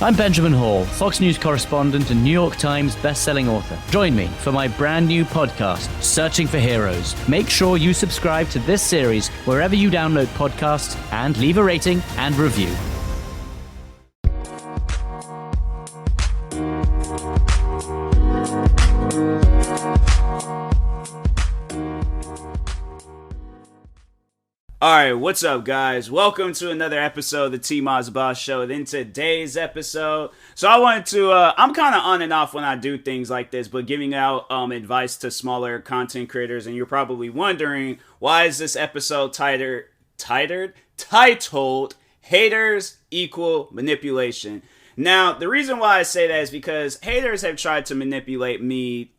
I'm Benjamin Hall, Fox News correspondent and New York Times best-selling author. Join me for my brand new podcast, Searching for Heroes. Make sure you subscribe to this series wherever you download podcasts and leave a rating and review. Alright, what's up guys? Welcome to another episode of the TMossBoss Show. In today's episode, so I wanted to, I'm kind of on and off when I do things like this, but giving out advice to smaller content creators, and you're probably wondering, why is this episode titled Haters Equal Manipulation? Now, the reason why I say that is because haters have tried to manipulate me,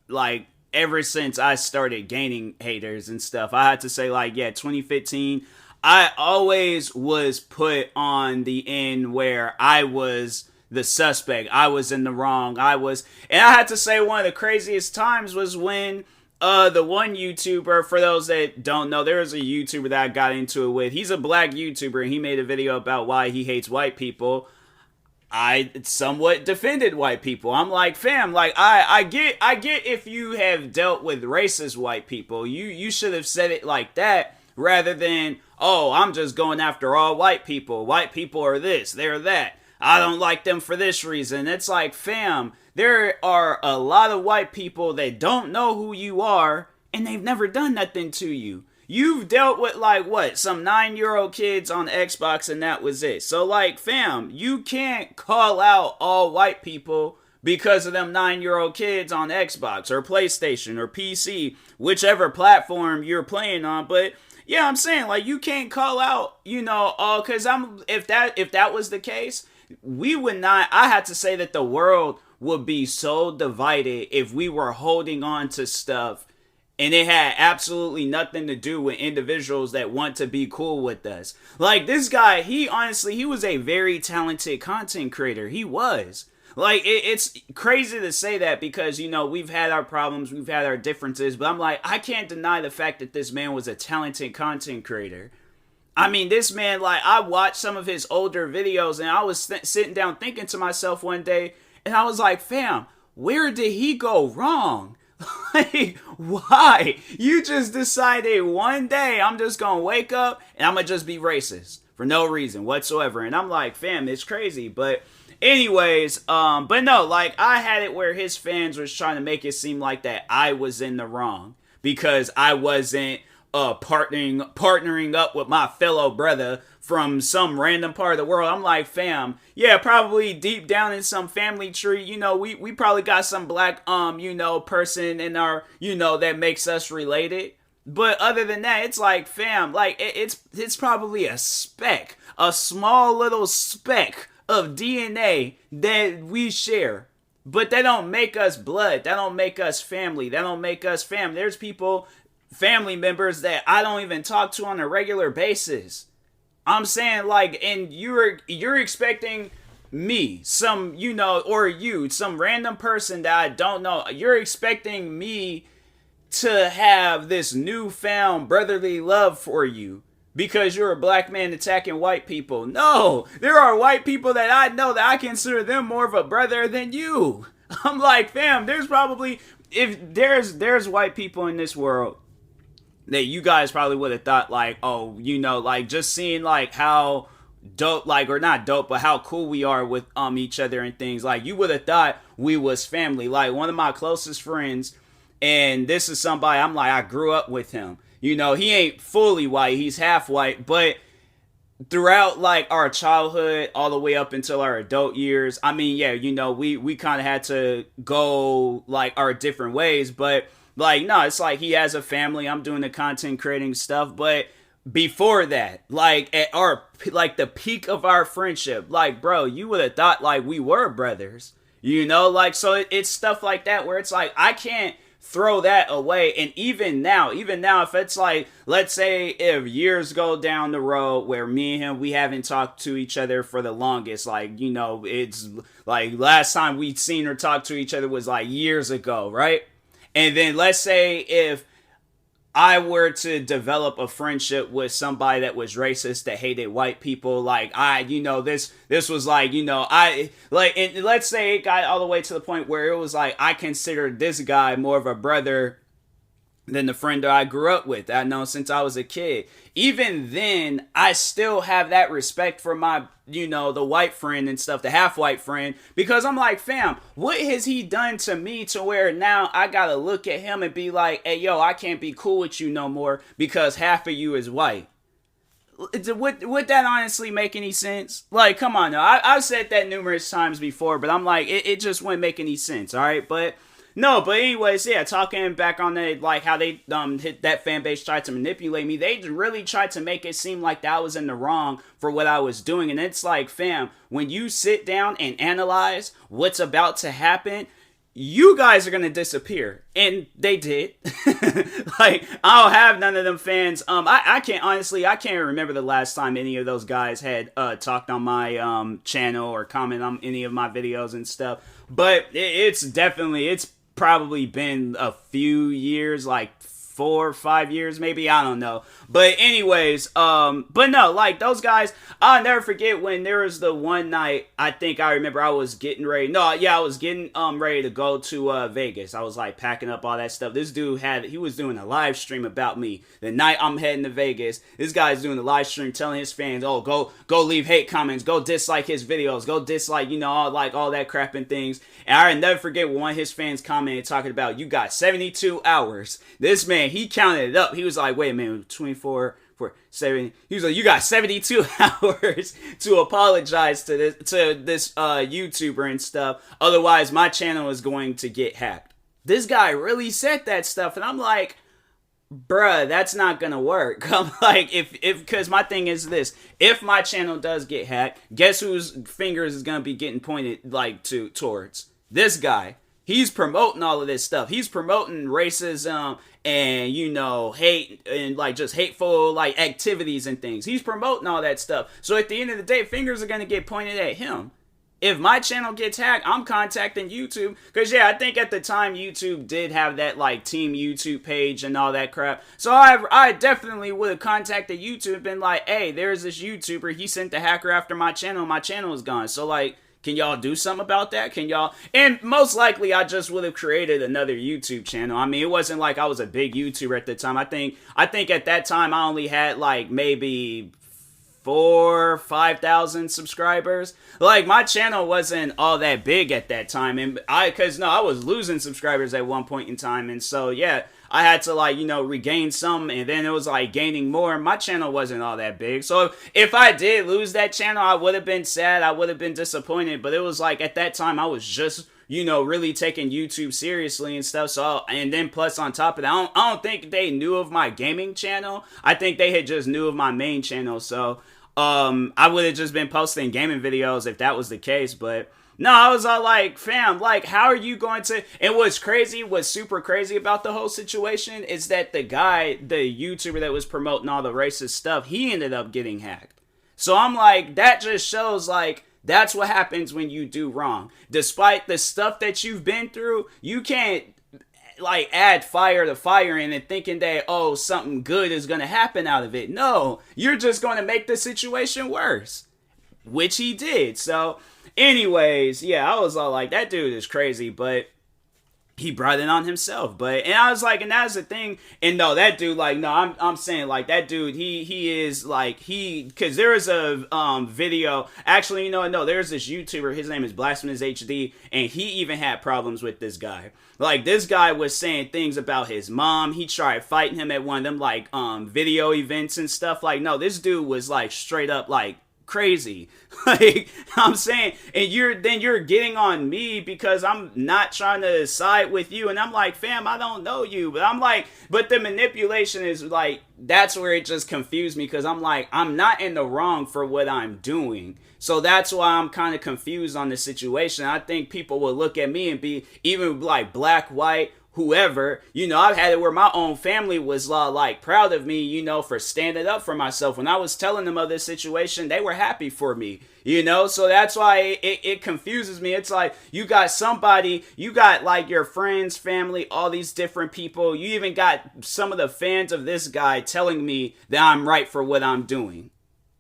ever since I started gaining haters and stuff. I had to say, 2015, I always was put on the end where I was the suspect. I was in the wrong. And I had to say one of the craziest times was when the one YouTuber, for those that don't know, there was a YouTuber that I got into it with. He's a black YouTuber, and he made a video about why he hates white people. I somewhat defended white people. I'm like, fam, I get if you have dealt with racist white people, you should have said it like that rather than, oh, I'm just going after all white people. White people are this, they're that. I don't like them for this reason. It's like, fam, there are a lot of white people that don't know who you are and they've never done nothing to you. You've dealt with, some 9-year-old kids on Xbox and that was it. So, fam, you can't call out all white people because of them 9-year-old kids on Xbox or PlayStation or PC, whichever platform you're playing on. But, yeah, I'm saying, you can't call out, all, because if that was the case, we would not, I had to say that the world would be so divided if we were holding on to stuff and it had absolutely nothing to do with individuals that want to be cool with us. This guy, he was a very talented content creator. He was. It's crazy to say that because, we've had our problems, we've had our differences, but I'm I can't deny the fact that this man was a talented content creator. I mean, this man, I watched some of his older videos and I was sitting down thinking to myself one day, and I was like, fam, where did he go wrong? Why? You just decided one day I'm just gonna wake up and I'm gonna just be racist for no reason whatsoever. And I'm like, fam, it's crazy. But anyways, but no, I had it where his fans was trying to make it seem like that I was in the wrong because I wasn't partnering up with my fellow brother from some random part of the world. I'm like, fam, yeah, probably deep down in some family tree, we probably got some black, person in our, that makes us related. But other than that, it's like, fam, it's probably a speck, a small little speck of DNA that we share. But that don't make us blood. That don't make us family. That don't make us fam. There's family members that I don't even talk to on a regular basis. I'm saying, and you're expecting me, some random person that I don't know, you're expecting me to have this newfound brotherly love for you because you're a black man attacking white people. No, there are white people that I know that I consider them more of a brother than you. I'm like, fam, there's probably, if there's white people in this world that you guys probably would have thought just seeing how dope, or not dope, but how cool we are with each other and things, you would have thought we was family. One of my closest friends, and this is somebody I grew up with him. He ain't fully white, he's half white, but throughout our childhood all the way up until our adult years, I mean, yeah, we kind of had to go our different ways, but no, it's he has a family. I'm doing the content creating stuff. But before that, at our, the peak of our friendship, bro, you would have thought we were brothers, so it's stuff like that where it's I can't throw that away. And even now, if it's let's say if years go down the road where me and him, we haven't talked to each other for the longest, it's last time we'd seen or talked to each other was years ago, right? And then let's say if I were to develop a friendship with somebody that was racist, that hated white people, like this was like, I like, and let's say it got all the way to the point where it was like I considered this guy more of a brother than the friend that I grew up with, I know since I was a kid. Even then, I still have that respect for my, the white friend and stuff, the half white friend, because I'm like, fam, what has he done to me to where now I gotta look at him and be like, hey, yo, I can't be cool with you no more because half of you is white? Would that honestly make any sense? Like, come on now. I've said that numerous times before, but I'm like, it just wouldn't make any sense, all right? But anyways, yeah, talking back on that, like how they hit that fan base tried to manipulate me. They really tried to make it seem like that I was in the wrong for what I was doing. And it's like, fam, when you sit down and analyze what's about to happen, you guys are gonna disappear. And they did. Like, I don't have none of them fans. I can't remember the last time any of those guys had talked on my channel or comment on any of my videos and stuff. But it's probably been a few years, like 4 or 5 years, maybe, I don't know. But anyways, but no, like those guys, I'll never forget when there was the one night, I think I remember I was getting ready, I was getting ready to go to Vegas. I was like packing up all that stuff. This dude he was doing a live stream about me. The night I'm heading to Vegas, this guy's doing a live stream telling his fans, oh, go leave hate comments, go dislike his videos, go dislike, all that crap and things. And I'll never forget when one of his fans commented talking about, you got 72 hours. This man, he counted it up. He was like, wait a minute, 24 for 7. He was like, you got 72 hours to apologize to this YouTuber and stuff. Otherwise, my channel is going to get hacked. This guy really said that stuff, and I'm like, bruh, that's not gonna work. I'm like, because my thing is this: if my channel does get hacked, guess whose fingers is gonna be getting pointed like towards this guy. He's promoting all of this stuff. He's promoting racism and, hate and like just hateful like activities and things. He's promoting all that stuff. So at the end of the day, fingers are going to get pointed at him. If my channel gets hacked, I'm contacting YouTube. Because, I think at the time YouTube did have that like Team YouTube page and all that crap. So I definitely would have contacted YouTube and been like, hey, there's this YouTuber. He sent the hacker after my channel. My channel is gone. So like, can y'all do something about that? Can y'all? And most likely I just would have created another YouTube channel. I mean, it wasn't like I was a big YouTuber at the time. I think at that time I only had like maybe 4,000 or 5,000 subscribers. Like, my channel wasn't all that big at that time. And I was losing subscribers at one point in time. And so, I had to regain some, and then it was like gaining more. My channel wasn't all that big. So if I did lose that channel, I would have been sad. I would have been disappointed. But it was like at that time I was just, really taking YouTube seriously and stuff. So, and then plus on top of that, I don't think they knew of my gaming channel. I think they had just knew of my main channel. So, I would have just been posting gaming videos if that was the case. But no, I was all like, fam, like, how are you going to... And what's super crazy about the whole situation is that the YouTuber that was promoting all the racist stuff, he ended up getting hacked. So I'm like, that just shows, like, that's what happens when you do wrong. Despite the stuff that you've been through, you can't, like, add fire to fire and thinking that, oh, something good is going to happen out of it. No, you're just going to make the situation worse. Which he did, so... Anyways, I was all like, that dude is crazy, but he brought it on himself. And I was like, and that's the thing. And no, that dude, like, no, I'm saying, like, that dude, he is, like, because there is a video, actually, no, there's this YouTuber, his name is Blasphemous HD, and he even had problems with this guy. Like, this guy was saying things about his mom. He tried fighting him at one of them, like, video events and stuff. Like, no, this dude was, like, straight up, like, crazy. Like, I'm saying, and you're getting on me because I'm not trying to side with you, and I'm like, fam, I don't know you, but I'm like, but the manipulation is like, that's where it just confused me, because I'm like, I'm not in the wrong for what I'm doing. So that's why I'm kind of confused on the situation. I think people will look at me and be even like black, white, whoever, I've had it where my own family was like proud of me, for standing up for myself. When I was telling them of this situation, they were happy for me, so that's why it confuses me. It's like, you got somebody, you got like your friends, family, all these different people. You even got some of the fans of this guy telling me that I'm right for what I'm doing.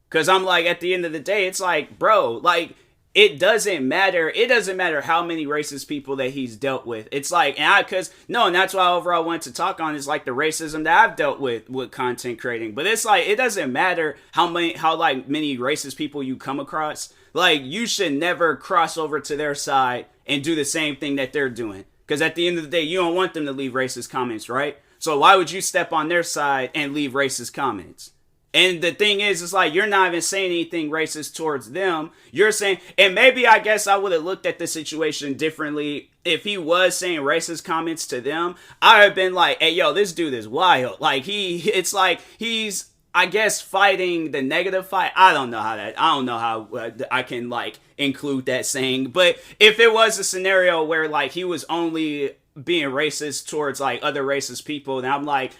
Cause I'm like, at the end of the day, it's like, bro, like, it doesn't matter. It doesn't matter how many racist people that he's dealt with. It's like, and that's why overall I wanted to talk on is like the racism that I've dealt with content creating. But it's like, it doesn't matter how many racist people you come across. Like, you should never cross over to their side and do the same thing that they're doing. Because at the end of the day, you don't want them to leave racist comments, right? So why would you step on their side and leave racist comments? And the thing is, it's like, you're not even saying anything racist towards them. You're saying, and maybe I guess I would have looked at the situation differently if he was saying racist comments to them. I would have been like, hey, yo, this dude is wild. Like, it's like he's, I guess, fighting the negative fight. I don't know how I can like include that saying. But if it was a scenario where like he was only being racist towards like other racist people, then I'm like,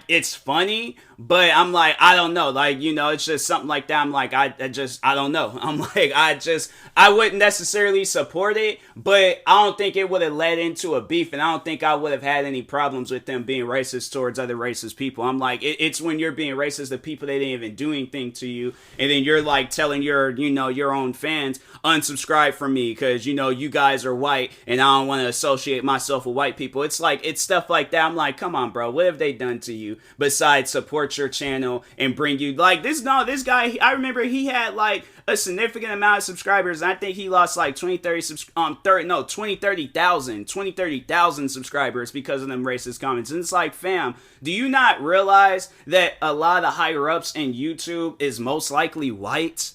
it's funny, but I'm like, I don't know, like, it's just something like that. I'm like, I don't know. I'm like, I wouldn't necessarily support it, but I don't think it would have led into a beef, and I don't think I would have had any problems with them being racist towards other racist people. I'm like, it's when you're being racist to people that didn't even do anything to you, and then you're like telling your own fans, unsubscribe from me because, you guys are white, and I don't want to associate myself with white people. It's like, it's stuff like that. I'm like, come on, bro, what have they done to you besides support your channel and bring you like this? No, this guy, I remember he had like a significant amount of subscribers, and I think he lost like 30,000 subscribers because of them racist comments. And it's like, fam, do you not realize that a lot of the higher ups in YouTube is most likely white?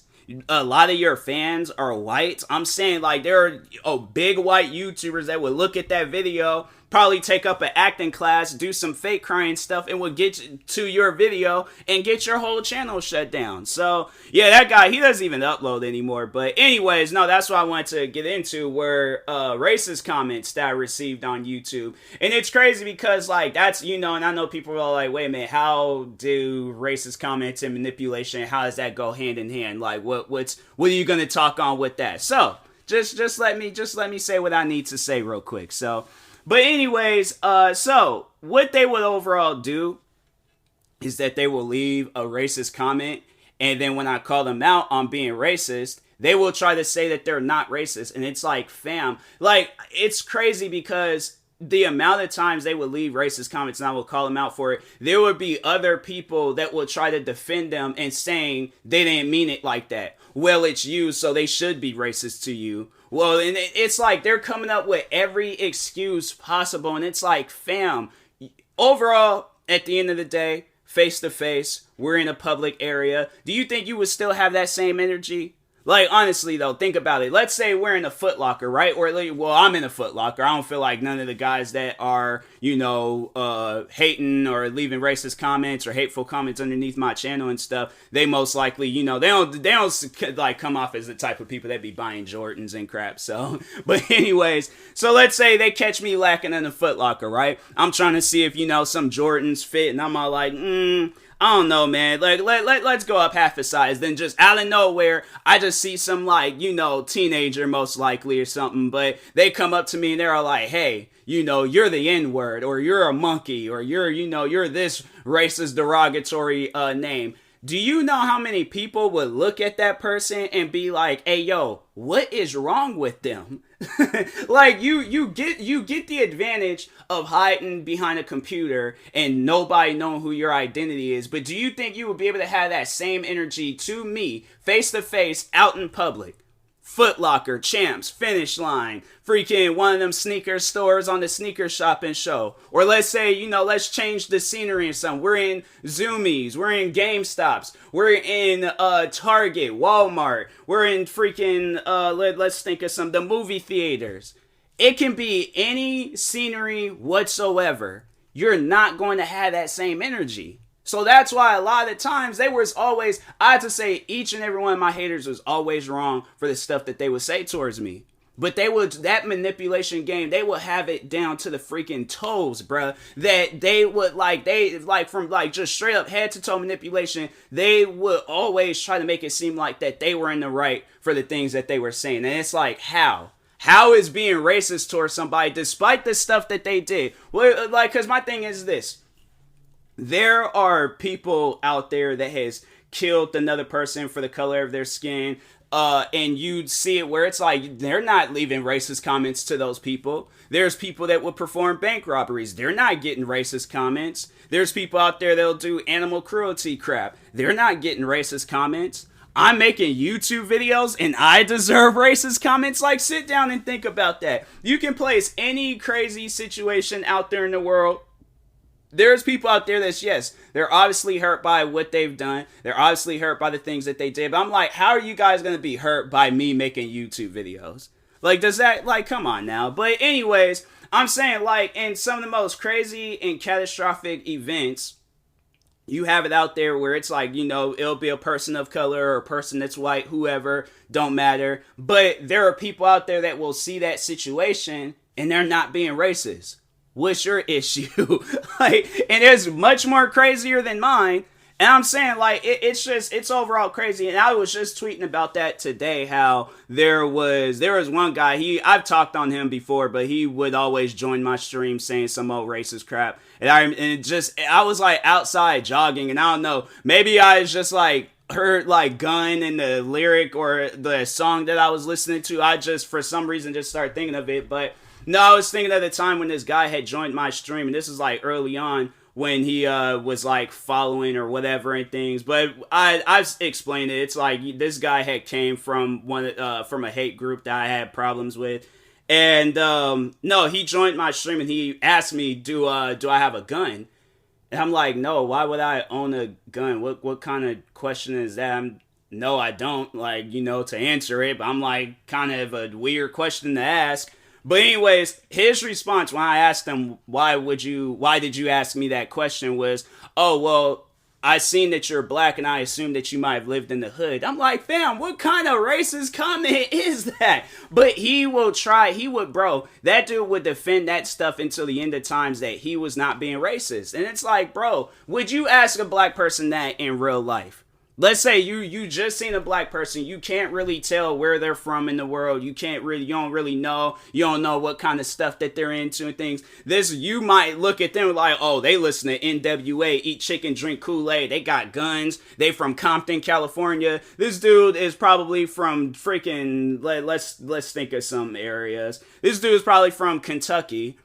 A lot of your fans are white. I'm saying, like, there are big white YouTubers that would look at that video, probably take up an acting class, do some fake crying stuff, and would get to your video and get your whole channel shut down. So, yeah, that guy, he doesn't even upload anymore. But anyways, no, that's what I wanted to get into, were racist comments that I received on YouTube. And it's crazy because, like, that's, and I know people are like, wait a minute, how do racist comments and manipulation, how does that go hand in hand? Like, what are you going to talk on with that? So, just let me say what I need to say real quick. So, but anyways, so what they would overall do is that they will leave a racist comment, and then when I call them out on being racist, they will try to say that they're not racist. And it's like, fam, like, it's crazy because the amount of times they would leave racist comments and I will call them out for it, there would be other people that will try to defend them and saying they didn't mean it like that. Well, it's you, so they should be racist to you. Well, and it's like they're coming up with every excuse possible, and it's like, fam, overall, at the end of the day, face to face, we're in a public area. Do you think you would still have that same energy? Like, honestly, though, think about it. Let's say we're in a Foot Locker, right? Or, well, I'm in a Foot Locker. I don't feel like none of the guys that are, hating or leaving racist comments or hateful comments underneath my channel and stuff, they most likely, they don't like come off as the type of people that be buying Jordans and crap. So, but anyways, so let's say they catch me lacking in a Foot Locker, right? I'm trying to see if, some Jordans fit, and I'm all like, I don't know, man. Like, let's go up half a size. Then just out of nowhere, I just see some, like, teenager most likely or something. But they come up to me and they're all like, hey, you're the N-word, or you're a monkey, or you're this racist derogatory name. Do you know how many people would look at that person and be like, hey, yo, what is wrong with them? Like, you get the advantage of hiding behind a computer and nobody knowing who your identity is, but do you think you would be able to have that same energy to me, face to face, out in public? Foot Locker, Champs, Finish Line, freaking one of them sneaker stores on the sneaker shopping show. Or let's say, let's change the scenery and something. We're in Zoomies, we're in GameStops, we're in Target, Walmart, we're in freaking, let's think of the movie theaters. It can be any scenery whatsoever. You're not going to have that same energy. So that's why a lot of the times they was always, I had to say each and every one of my haters was always wrong for the stuff that they would say towards me. But that manipulation game, they would have it down to the freaking toes, bruh. That they would, from just straight up head to toe manipulation, they would always try to make it seem like that they were in the right for the things that they were saying. And it's like, how? How is being racist towards somebody, despite the stuff that they did? Well, because my thing is this. There are people out there that has killed another person for the color of their skin. And you'd see it where it's like, they're not leaving racist comments to those people. There's people that would perform bank robberies. They're not getting racist comments. There's people out there that'll do animal cruelty crap. They're not getting racist comments. I'm making YouTube videos and I deserve racist comments. Like, sit down and think about that. You can place any crazy situation out there in the world. There's people out there that's, yes, they're obviously hurt by what they've done. They're obviously hurt by the things that they did. But I'm like, how are you guys going to be hurt by me making YouTube videos? Like, does that, come on now. But anyways, I'm saying, in some of the most crazy and catastrophic events, you have it out there where it's like, it'll be a person of color or a person that's white, whoever, don't matter. But there are people out there that will see that situation and they're not being racist. What's your issue? And it's much more crazier than mine. And I'm saying, it's overall crazy. And I was just tweeting about that today, how there was one guy, I've talked on him before, but he would always join my stream saying some old racist crap. And I was outside jogging, and I don't know, maybe I was just heard gun in the lyric or the song that I was listening to. I just, for some reason, just started thinking of it. But no, I was thinking of the time when this guy had joined my stream, and this is early on when he was following or whatever and things. But I've explained it. It's this guy had came from from a hate group that I had problems with, and no, he joined my stream and he asked me, do I have a gun? And I'm like, no, why would I own a gun? What kind of question is that? No, I don't, to answer it, but I'm kind of a weird question to ask. But anyways, his response when I asked him, why did you ask me that question, was, oh, well, I seen that you're black and I assumed that you might have lived in the hood. I'm like, fam, what kind of racist comment is that? But that dude would defend that stuff until the end of times that he was not being racist. And it's like, bro, would you ask a black person that in real life? Let's say you just seen a black person, you can't really tell where they're from in the world, you don't really know, you don't know what kind of stuff that they're into and things. You might look at them like, oh, they listen to NWA, eat chicken, drink Kool-Aid, they got guns, they from Compton, California. This dude is probably from freaking, let's think of some areas. This dude is probably from Kentucky.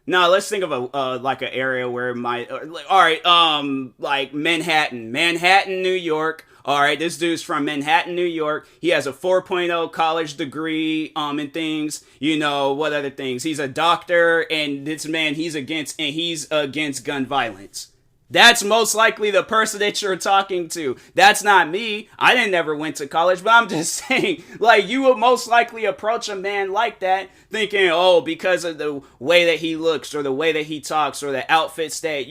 No, let's think of an area where it might, all right, Manhattan, New York. All right, this dude's from Manhattan, New York. He has a 4.0 college degree, and things, what other things? He's a doctor, and this man, he's against gun violence. That's most likely the person that you're talking to. That's not me. I never went to college, but I'm just saying, you would most likely approach a man like that thinking, oh, because of the way that he looks or the way that he talks or the outfits that,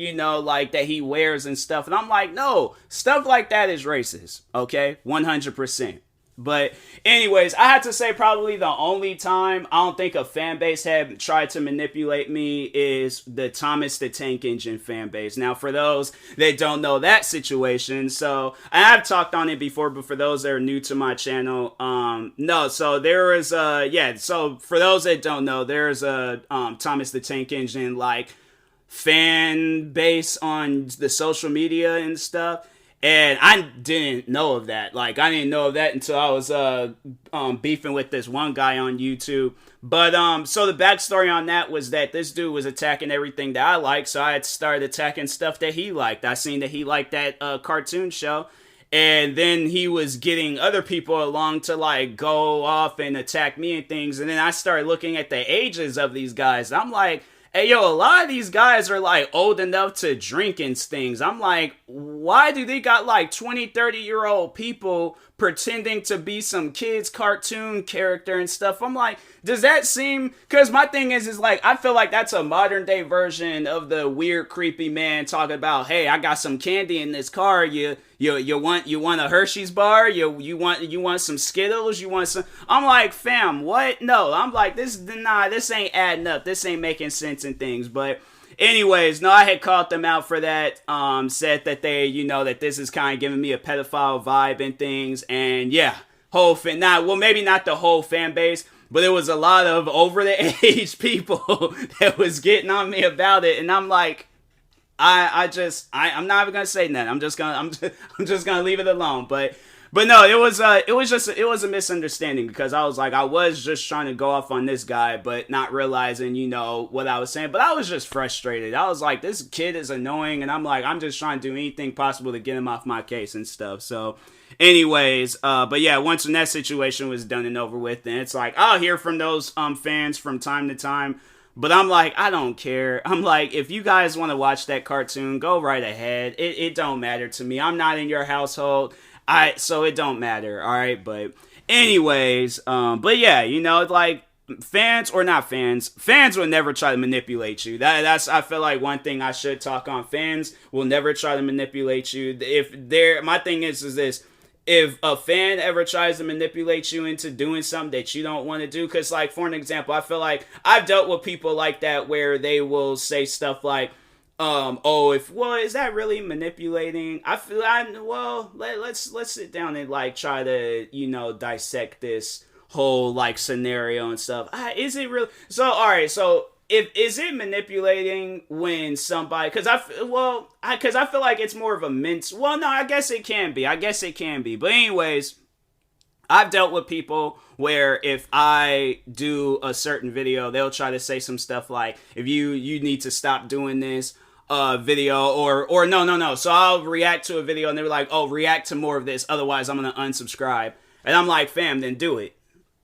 that he wears and stuff. And I'm like, no, stuff like that is racist. Okay? 100%. But anyways, I had to say probably the only time I don't think a fan base had tried to manipulate me is the Thomas the Tank Engine fan base. Now, for those that don't know that situation, so I have talked on it before, but for those that are new to my channel, so there is so for those that don't know, there's a Thomas the Tank Engine fan base on the social media and stuff. And I didn't know of that. I didn't know of that until I was beefing with this one guy on YouTube. But so the backstory on that was that this dude was attacking everything that I liked, so I had started attacking stuff that he liked. I seen that he liked that cartoon show, and then he was getting other people along to go off and attack me and things. And then I started looking at the ages of these guys. I'm like, hey, yo, a lot of these guys are old enough to drink and things. I'm like, why do they got 20, 30-year-old people pretending to be some kid's cartoon character and stuff. I'm like, does that seem, because my thing is like, I feel like that's a modern day version of the weird creepy man talking about, hey, I got some candy in this car, you want a Hershey's bar, you want some Skittles, you want some, I'm like, fam, what? No, I'm like, this ain't adding up, this ain't making sense and things. But anyways, no, I had called them out for that, said that they, that this is kind of giving me a pedophile vibe and things, and yeah, maybe not the whole fan base, but it was a lot of over the age people that was getting on me about it, and I'm like, I'm not even gonna say nothing. I'm just gonna leave it alone. But no, it was a misunderstanding, because I was just trying to go off on this guy, but not realizing, what I was saying. But I was just frustrated. I was like, this kid is annoying, and I'm like, I'm just trying to do anything possible to get him off my case and stuff. So anyways, but yeah, once when that situation was done and over with, then it's like, I'll hear from those fans from time to time. But I'm like, I don't care. I'm like, if you guys want to watch that cartoon, go right ahead. It don't matter to me. I'm not in your household. So it don't matter. All right. But anyways, but yeah, like, fans or not fans will never try to manipulate you. That's, I feel like, one thing I should talk on. Fans will never try to manipulate you. My thing is this. If a fan ever tries to manipulate you into doing something that you don't want to do, because, like, for an example, I feel like I've dealt with people like that where they will say stuff like, is that really manipulating? Let's sit down and, like, try to, dissect this whole, like, scenario and stuff. Is it really? So, all right, so is it manipulating when somebody, because I feel like it's more of a I guess it can be. But anyways, I've dealt with people where if I do a certain video, they'll try to say some stuff like, if you need to stop doing this video, or no. So I'll react to a video and they're like, oh, react to more of this, otherwise I'm going to unsubscribe. And I'm like, fam, then do it.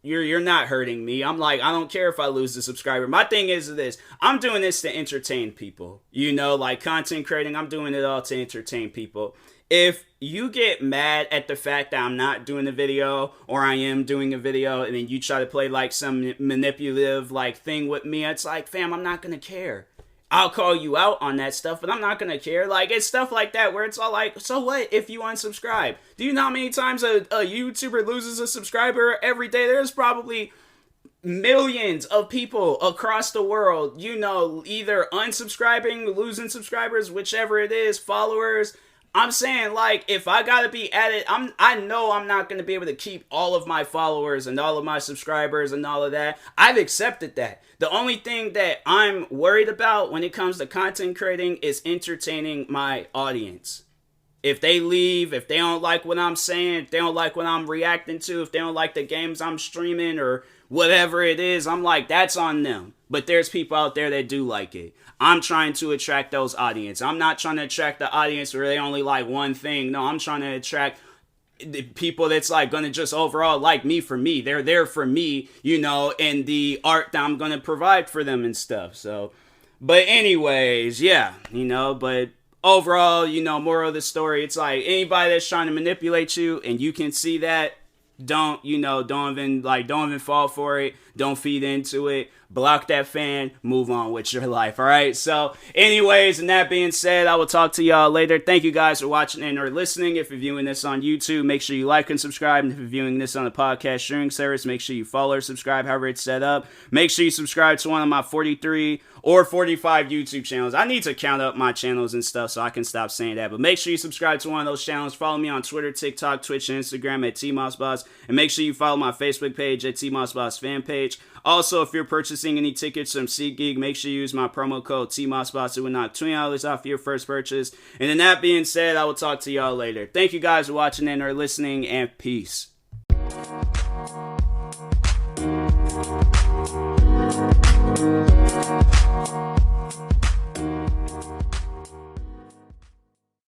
You're not hurting me. I'm like, I don't care if I lose the subscriber. My thing is this. I'm doing this to entertain people. Like content creating, I'm doing it all to entertain people. If you get mad at the fact that I'm not doing a video, or I am doing a video, and then you try to play like some manipulative like thing with me, it's like, fam, I'm not going to care. I'll call you out on that stuff, but I'm not going to care. Like, it's stuff like that where it's all like, so what if you unsubscribe? Do you know how many times a YouTuber loses a subscriber every day? There's probably millions of people across the world, either unsubscribing, losing subscribers, whichever it is, followers. I'm saying, like, if I gotta be at it, I know I'm not gonna be able to keep all of my followers and all of my subscribers and all of that. I've accepted that. The only thing that I'm worried about when it comes to content creating is entertaining my audience. If they leave, if they don't like what I'm saying, if they don't like what I'm reacting to, if they don't like the games I'm streaming or whatever it is, I'm like, that's on them. But there's people out there that do like it. I'm trying to attract those audience. I'm not trying to attract the audience where they only like one thing. No, I'm trying to attract the people that's like gonna just overall like me for me. They're there for me, and the art that I'm gonna provide for them and stuff. So, but anyways, yeah, but overall, moral of the story, it's like anybody that's trying to manipulate you and you can see that, don't even fall for it. Don't feed into it. Block that fan. Move on with your life. All right. So anyways, and that being said, I will talk to y'all later. Thank you guys for watching and or listening. If you're viewing this on YouTube, make sure you like and subscribe. And if you're viewing this on a podcast streaming service, make sure you follow or subscribe, however it's set up. Make sure you subscribe to one of my 43 or 45 YouTube channels. I need to count up my channels and stuff so I can stop saying that. But make sure you subscribe to one of those channels. Follow me on Twitter, TikTok, Twitch, and Instagram at TMossBoss. And make sure you follow my Facebook page at TMossBoss fan page. Also, if you're purchasing any tickets from SeatGeek, make sure you use my promo code TMossBoss. It will knock $20 off your first purchase. And then that being said, I will talk to y'all later. Thank you guys for watching and or listening, and peace.